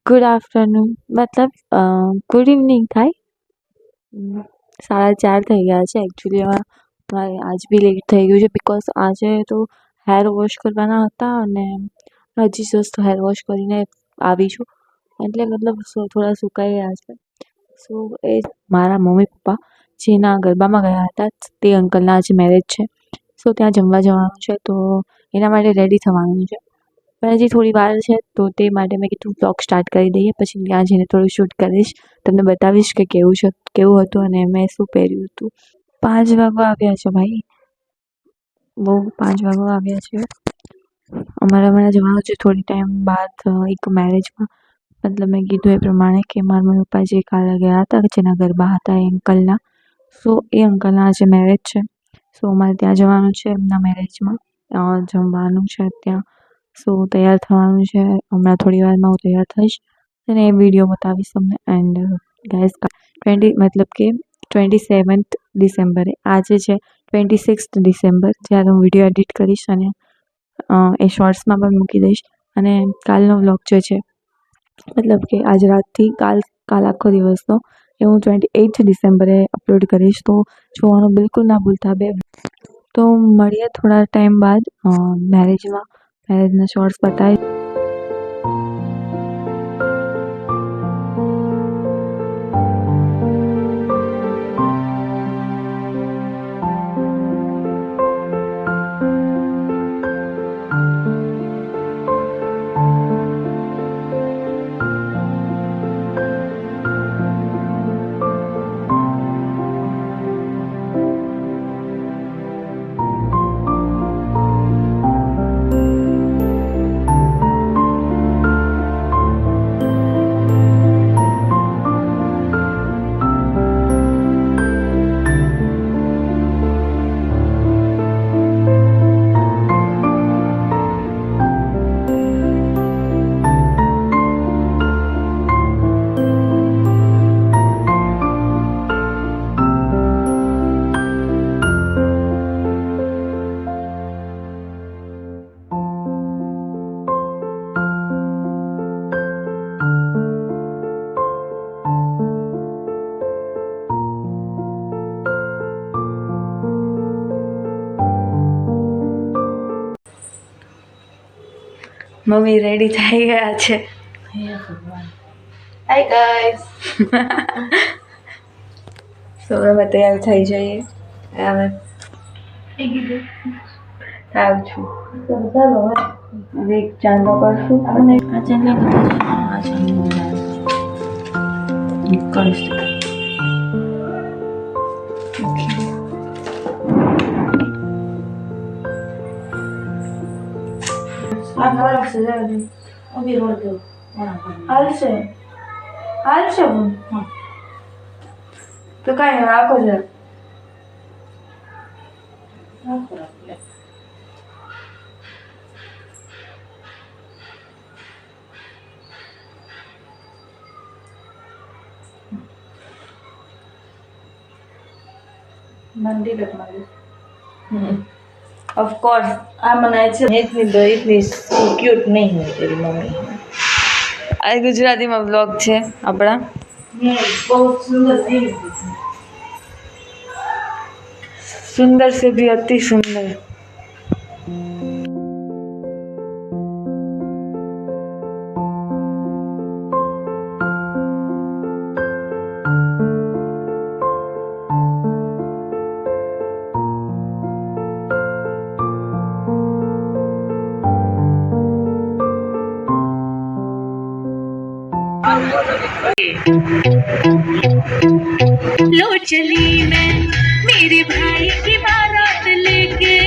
Good afternoon મતલબ good evening થાય. 4:30 થઈ ગયા છે. એકચ્યુઅલી મારે આજ બી લેટ થઈ ગયું છે બિકોઝ આજે તો હેર વોશ કરવાના હતા અને હજી જસ્ટ હેર વોશ કરીને આવી છું. એટલે મતલબ થોડા સુકાઈ ગયા છે. સો એ મારા મમ્મી પપ્પા જેના ગરબામાં ગયા હતા તે અંકલના આજે મેરેજ છે. સો ત્યાં જમવા જવાનું છે તો એના માટે રેડી થવાનું છે. પણ હજી થોડી વાર છે તો તે માટે મેં કીધું બ્લોગ સ્ટાર્ટ કરી દઈએ, પછી ત્યાં જઈને થોડું શૂટ કરીશ, તમને બતાવીશ કે કેવું હતું અને મેં શું પહેર્યું હતું. 5 વાગવા આવ્યા છે ભાઈ, બહુ 5 વાગવા આવ્યા છે. અમારે હમણાં જવાનું છે થોડી ટાઈમ બાદ એક મેરેજમાં. મતલબ મેં કીધું એ પ્રમાણે કે મારા મમ્મી પપ્પા જે કાલે ગયા હતા જેના ગરબા હતા એ અંકલના, સો એ અંકલના આજે મેરેજ છે. સો અમારે ત્યાં જવાનું છે એમના મેરેજમાં, જમવાનું છે ત્યાં. સો તૈયાર થવાનું છે. હમણાં થોડી વારમાં હું તૈયાર થઈશ અને એ વિડીયો બતાવીશ તમને. એન્ડ ગાઈઝ 27th ડિસેમ્બરે, આજે છે 26th ડિસેમ્બર, જ્યારે હું વિડીયો એડિટ કરીશ અને એ શોર્ટ્સમાં પણ મૂકી દઈશ. અને કાલનો વ્લોગ જે છે મતલબ કે આજ રાતથી કાલ આખો દિવસનો એ હું 28th ડિસેમ્બરે અપલોડ કરીશ, તો જોવાનું બિલકુલ ના ભૂલતા. તો મળીએ થોડા ટાઈમ બાદ મેરેજના શોર્ટ્સ બતાવી. મમ્મી રેડી થઈ ગયા છે. Hi guys. સો અમે તૈયાર થઈ જઈએ. હવે આવું છું. ચાલો હવે એક ચાંદલો કરશું અને આ ચાંદલો કરીશું. હાલશે તો કાંઈ રાખો છે. मंदिर ऑफ कोर्स आ मनाए छे इतनी क्यूट नहीं है तेरी मम्मी. आज गुजराती में व्लॉग छे अपना. बहुत सुंदर से भी अति सुंदर. लो चली मैं मेरे भाई की बारात लेके,